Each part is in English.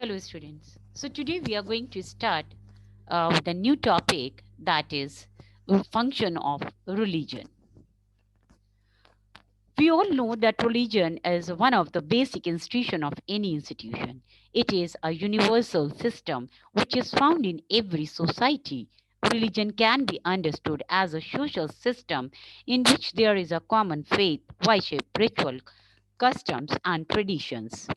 Hello, students. So, today we are going to start with a new topic that is function of religion. We all know that religion is one of the basic institution of any institution. It is a universal system which is found in every society. Religion can be understood as a social system in which there is a common faith, worship, ritual, customs, and traditions.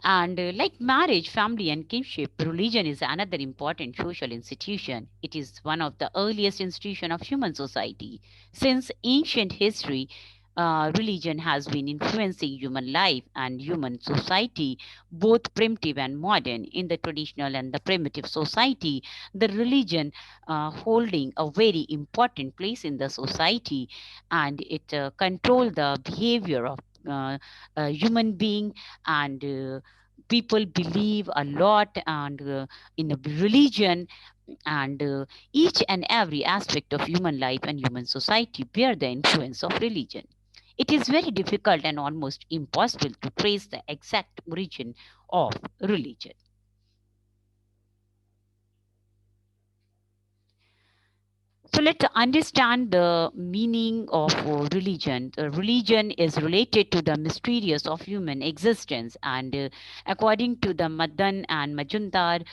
And like marriage, family, and kinship, religion is another important social institution. It is one of the earliest institutions of human society. Since ancient history, religion has been influencing human life and human society, both primitive and modern. In the traditional and the primitive society, the religion holding a very important place in the society, and it control the behavior of human being and people believe a lot and in a religion and each and every aspect of human life and human society bear the influence of religion. It is very difficult and almost impossible to trace the exact origin of religion. So let's understand the meaning of religion. Religion is related to the mysterious of human existence, and according to the Madan and Majumdar,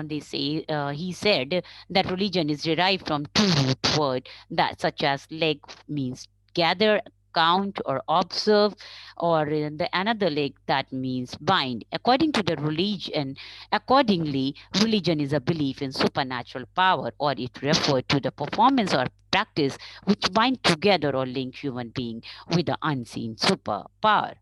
they say he said that religion is derived from two root words that such as leg means gather, count or observe, or the another leg that means bind. According to the religion, accordingly, religion is a belief in supernatural power, or it refers to the performance or practice which bind together or link human being with the unseen superpower.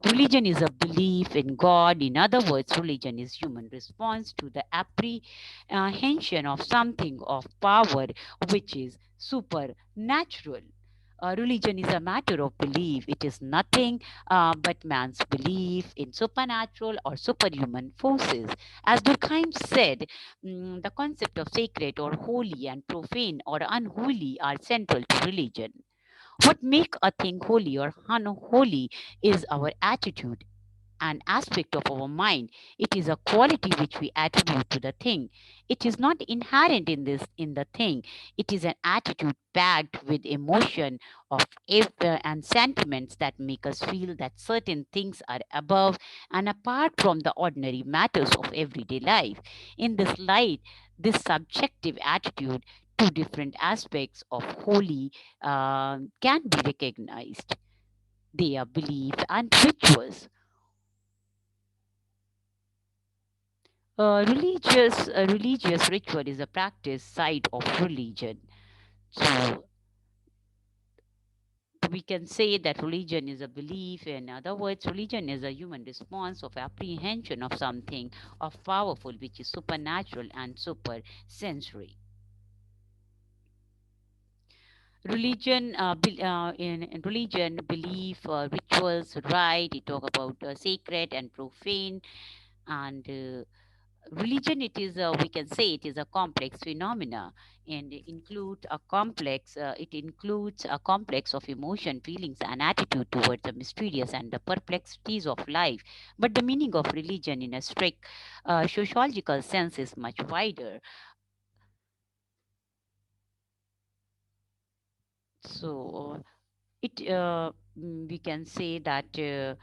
Religion is a belief in God. In other words, religion is human response to the apprehension of something of power which is supernatural. Religion is a matter of belief. It is nothing but man's belief in supernatural or superhuman forces. As Durkheim said, the concept of sacred or holy and profane or unholy are central to religion. What make a thing holy or unholy is our attitude, an aspect of our mind. It is a quality which we attribute to the thing. It is not inherent in the thing. It is an attitude packed with emotion of and sentiments that make us feel that certain things are above and apart from the ordinary matters of everyday life. In this light, this subjective attitude, two different aspects of holy can be recognized. They are belief and rituals. Religious ritual is a practice side of religion. So we can say that religion is a belief. In other words, religion is a human response of apprehension of something of powerful, which is supernatural and super sensory. In religion, belief, rituals, right? We talk about sacred and profane, and religion, it is we can say it is a complex phenomena, and it includes a complex of emotion, feelings, and attitude towards the mysterious and the perplexities of life. But the meaning of religion in a strict sociological sense is much wider. So we can say that to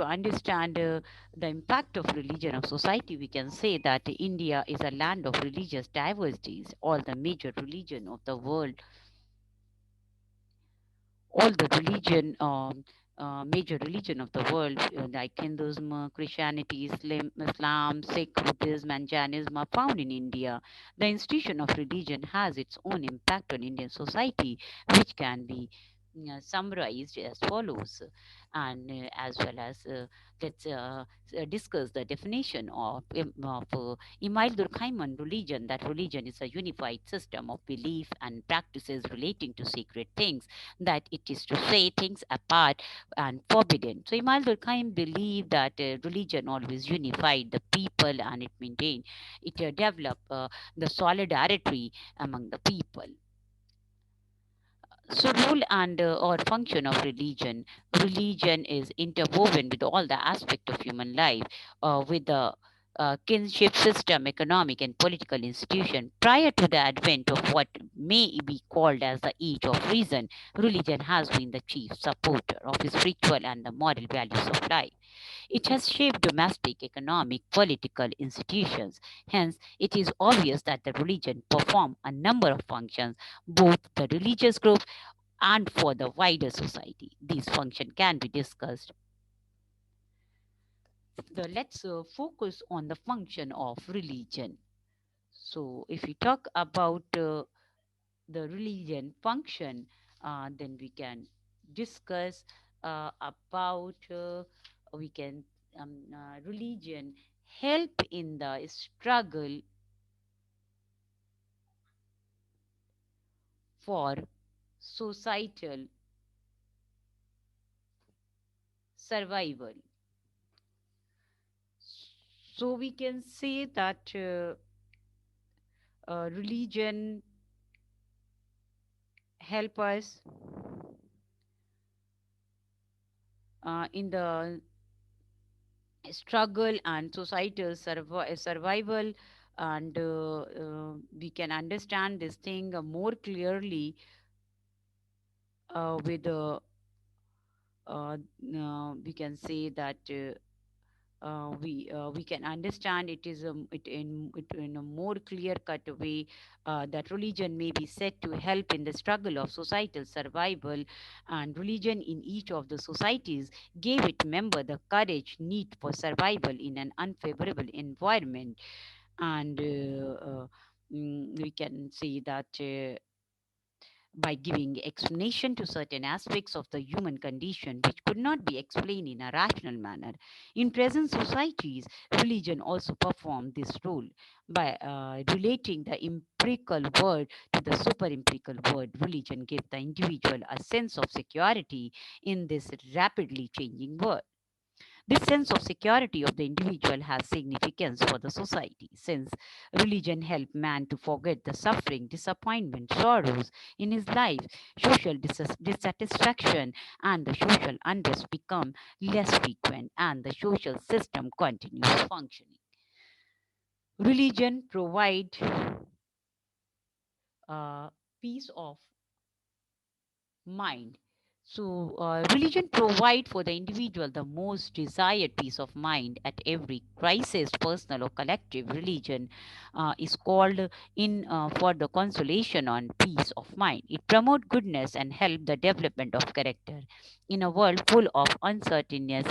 understand the impact of religion of society, we can say that India is a land of religious diversities. All the major religion of the world, all the religion, major religion of the world, like Hinduism, Christianity, Islam, Sikh, Buddhism, and Jainism, are found in India. The institution of religion has its own impact on Indian society, which can be summarized as follows, and as well as let's discuss the definition of Emile Durkheim religion. That religion is a unified system of belief and practices relating to sacred things, that it is to say things apart and forbidden. So Imam Durkheim believed that religion always unified the people and it maintained, it developed the solidarity among the people. So, role and or function of religion. Religion is interwoven with all the aspect of human life, with the kinship system, economic and political institution. Prior to the advent of what may be called as the age of reason, religion has been the chief supporter of spiritual and the moral values of life. It has shaped domestic, economic, political institutions. Hence, it is obvious that the religion perform a number of functions, both the religious group and for the wider society. These functions can be discussed. Let's focus on the function of religion. So, if we talk about the religion function, then we can discuss about we can religion help in the struggle for societal survival. So we can say that religion help us in the struggle and societal survival, and we can understand this thing more clearly with uh, we can say that we can understand it is it in a more clear cut way that religion may be said to help in the struggle of societal survival, and religion in each of the societies gave its member the courage need for survival in an unfavorable environment. And we can see that by giving explanation to certain aspects of the human condition which could not be explained in a rational manner. In present societies, religion also performed this role by relating the empirical world to the super empirical world. Religion gave the individual a sense of security in this rapidly changing world. This sense of security of the individual has significance for the society, since religion helped man to forget the suffering, disappointment, sorrows in his life. Social dissatisfaction and the social unrest become less frequent, and the social system continues functioning. Religion provide peace of mind. So, religion provide for the individual the most desired peace of mind at every crisis, personal or collective. Religion is called in for the consolation on peace of mind. It promote goodness and help the development of character. In a world full of uncertainties,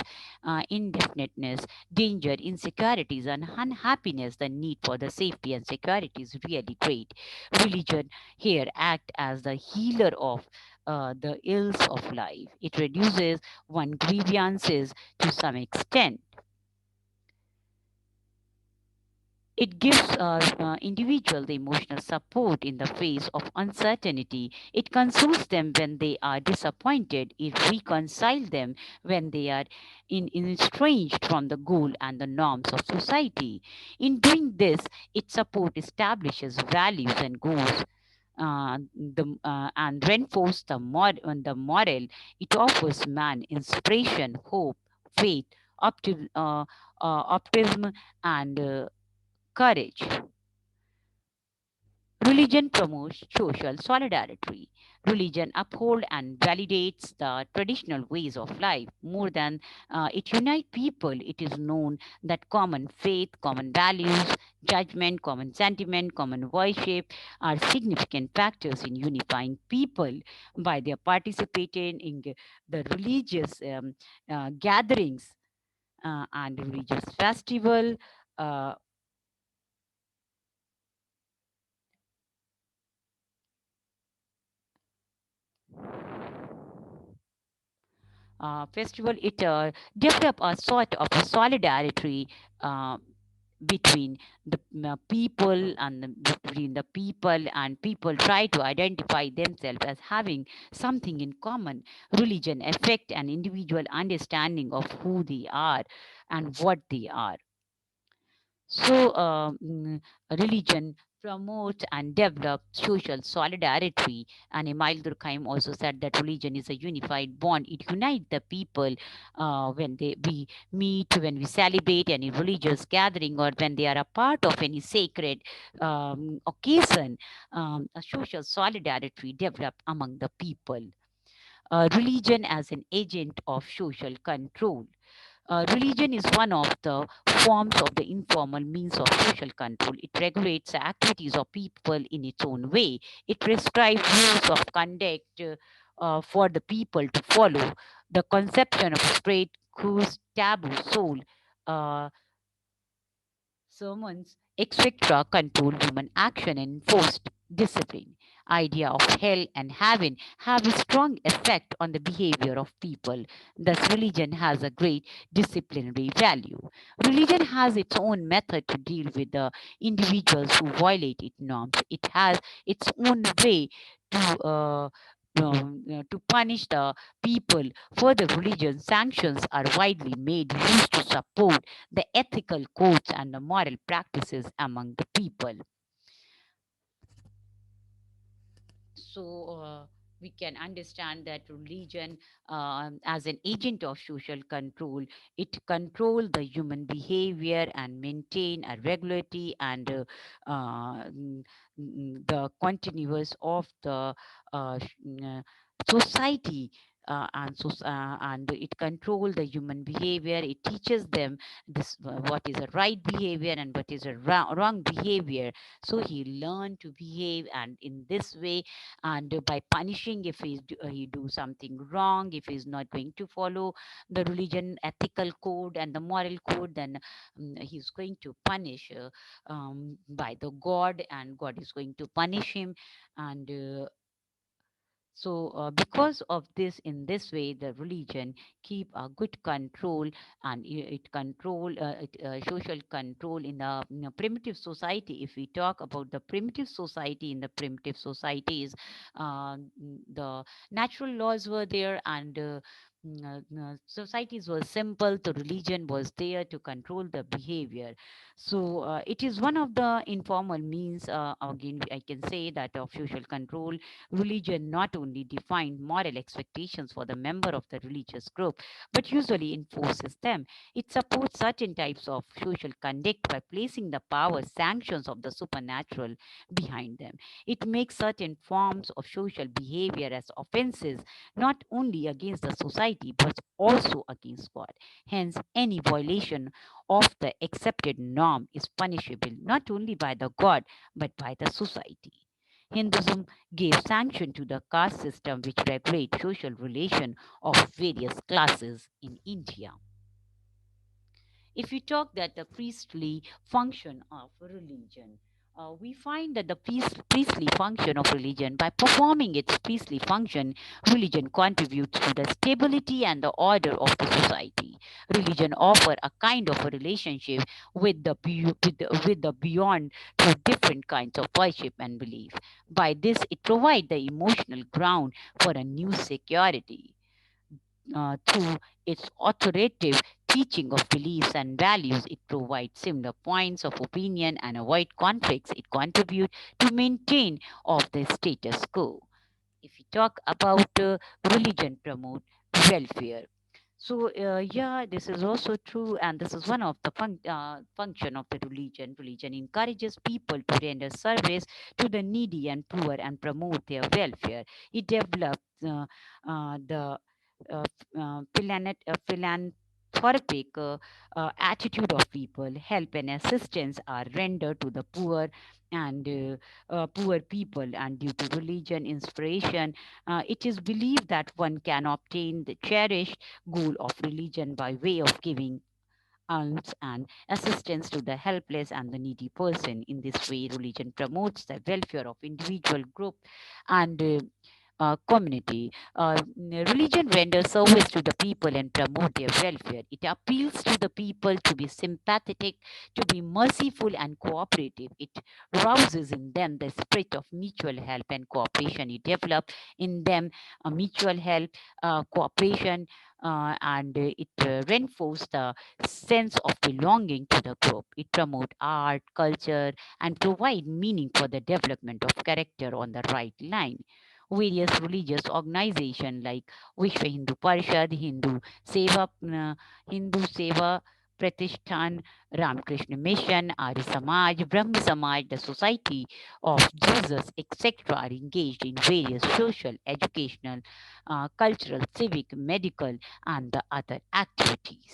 indefiniteness, danger, insecurities, and unhappiness, the need for the safety and security is really great. Religion here act as the healer of the ills of life. It reduces one grievances to some extent. It gives individual the emotional support in the face of uncertainty. It consoles them when they are disappointed. It reconciles them when they are estranged from the goal and the norms of society. In doing this, it support establishes values and goals and reinforce the moral. It offers man inspiration, hope, faith, optimism, and courage. Religion promotes social solidarity. Religion upholds and validates the traditional ways of life. More than it unites people, it is known that common faith, common values, judgment, common sentiment, common worship are significant factors in unifying people by their participating in the religious gatherings and religious festival. Uh, Festival, it develop a sort of a solidarity uh, between the people and between the people, and people try to identify themselves as having something in common. Religion affect an individual understanding of who they are and what they are. So religion promote and develop social solidarity. And Emile Durkheim also said that religion is a unified bond. It unites the people when we meet, when we celebrate any religious gathering, or when they are a part of any sacred occasion. A social solidarity developed among the people. Religion as an agent of social control. Religion is one of the forms of the informal means of social control. It regulates the activities of people in its own way. It prescribes rules of conduct for the people to follow. The conception of a straight, whose taboo soul, uh, sermons, etc., control human action and enforced discipline. Idea of hell and heaven have a strong effect on the behavior of people. Thus, religion has a great disciplinary value. Religion has its own method to deal with the individuals who violate its norms. It has its own way to punish the people. Further, religion sanctions are widely made used to support the ethical codes and the moral practices among the people. So we can understand that religion, as an agent of social control, it control the human behavior and maintain a regularity and the continuous of the society. And it control the human behavior. It teaches them this what is a right behavior and what is a wrong behavior. So he learned to behave and in this way, and by punishing if he do something wrong, if he's not going to follow the religion ethical code and the moral code, then he's going to punish by the god, and god is going to punish him. And because of this, in this way, the religion keep a good control, and it control social control in the primitive society. If we talk about the primitive society, in the primitive societies, the natural laws were there, and societies were simple. The religion was there to control the behavior. So it is one of the informal means. Again, I can say that of social control. Religion not only defined moral expectations for the member of the religious group, but usually enforces them. It supports certain types of social conduct by placing the power sanctions of the supernatural behind them. It makes certain forms of social behavior as offenses not only against the society but also against God. Hence, any violation of the accepted norm is punishable not only by the God but by the society. Hinduism gave sanction to the caste system which regulates social relation of various classes in India. If we talk that the priestly function of religion, we find that the priestly function of religion, by performing its priestly function, religion contributes to the stability and the order of the society. Religion offer a kind of a relationship with with the beyond through different kinds of worship and belief. By this, it provides the emotional ground for a new security through its authoritative teaching of beliefs and values. It provides similar points of opinion and avoid conflicts. It contributes to maintain of the status quo. If we talk about religion promote welfare. So yeah, this is also true, and this is one of the function of the religion. Religion encourages people to render service to the needy and poor and promote their welfare. It develops the philanthropic attitude of people. Help and assistance are rendered to the poor and poor people, and due to religion inspiration, it is believed that one can obtain the cherished goal of religion by way of giving alms and assistance to the helpless and the needy person. In this way, religion promotes the welfare of individual group and community. Religion renders service to the people and promote their welfare. It appeals to the people to be sympathetic, to be merciful and cooperative. It rouses in them the spirit of mutual help and cooperation. It develops in them a mutual help, cooperation, and it reinforces the sense of belonging to the group. It promotes art, culture, and provide meaning for the development of character on the right line. Various religious organizations like Vishwa Hindu Parishad, Hindu Seva Pratishthan, Ramakrishna Mission, Arya Samaj, Brahma Samaj, the Society of Jesus, etc., are engaged in various social, educational, cultural, civic, medical, and the other activities.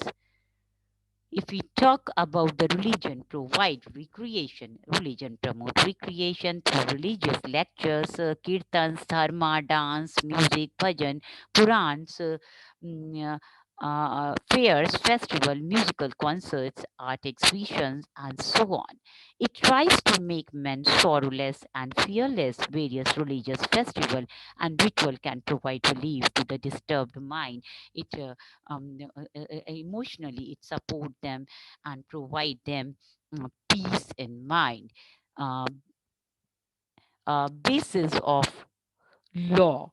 If we talk about the religion provide recreation, religion promote recreation through religious lectures, kirtans, dharma, dance, music, bhajan, purans, mm, fairs, festival, musical concerts, art exhibitions, and so on. It tries to make men sorrowless and fearless. Various religious festival and ritual can provide relief to the disturbed mind. It emotionally it support them and provide them peace in mind. uh, Basis of law.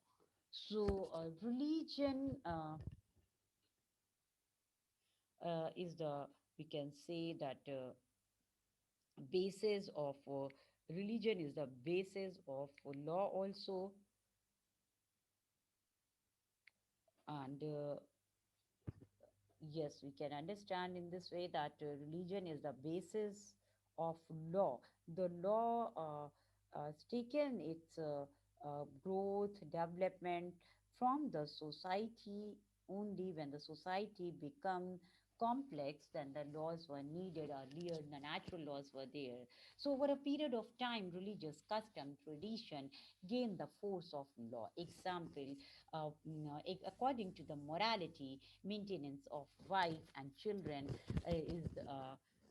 So religion is the, we can say that basis of religion is the basis of law also. And yes, we can understand in this way that religion is the basis of law. The law has taken its growth, development from the society. Only when the society become complex, then the laws were needed. Earlier, the natural laws were there. So, over a period of time, religious custom, tradition gained the force of law. Example, according to the morality, maintenance of wife and children is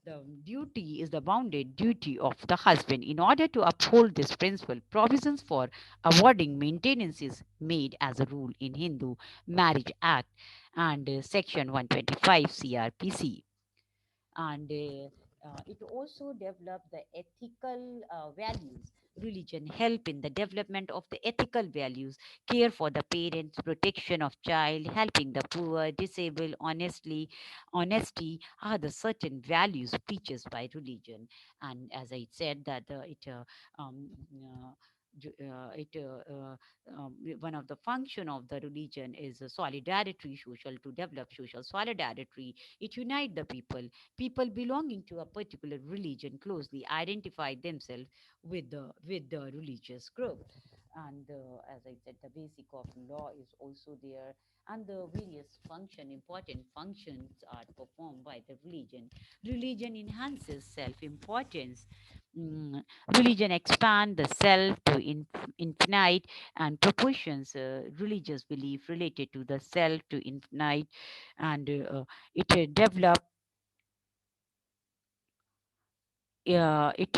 the duty is the bounded duty of the husband. In order to uphold this principle, provisions for awarding maintenance is made as a rule in Hindu Marriage Act and Section 125 CRPC. And it also developed the ethical values. Religion help in the development of the ethical values, care for the parents, protection of child, helping the poor, disabled, honesty are the certain values preaches by religion. And as I said that um, uh, one of the function of the religion is a solidarity social to develop social solidarity. It unite the people. People belonging to a particular religion closely identify themselves with the religious group. And as I said, the basic of law is also there, and the various important functions are performed by the religion. Religion enhances self-importance. Mm, Religion expand the self to infinite and proportions. Religious belief related to the self to infinite, and it develop it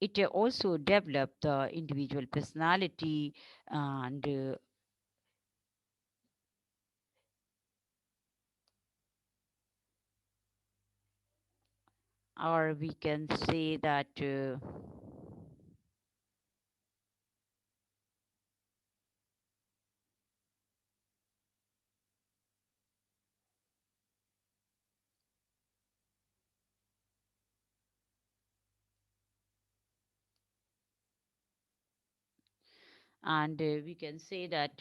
it also develop the individual personality. And or we can say that and we can say that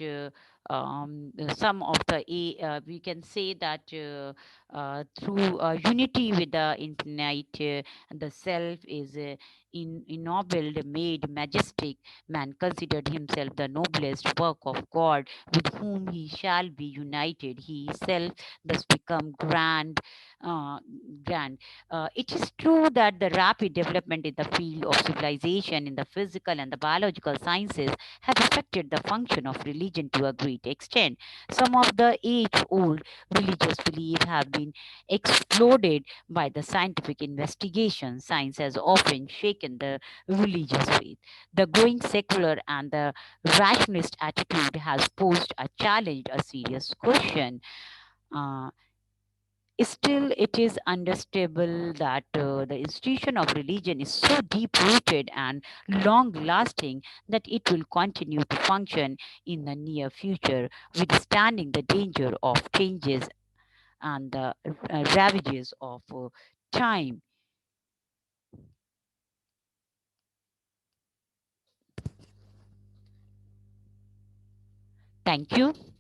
some of the we can say that through unity with the infinite, the self is ennobled, made majestic. Man considered himself the noblest work of God, with whom he shall be united. He self thus become uh, grand. It is true that the rapid development in the field of civilization, in the physical and the biological sciences, have affected the function of religion to a great extent. Some of the age old religious beliefs have been exploded by the scientific investigation. Science has often shaken mistaken the religious faith. The growing secular and the rationalist attitude has posed a challenge, a serious question. Uh, Still, it is understandable that the institution of religion is so deep rooted and long lasting that it will continue to function in the near future, withstanding the danger of changes and the ravages of time. Thank you.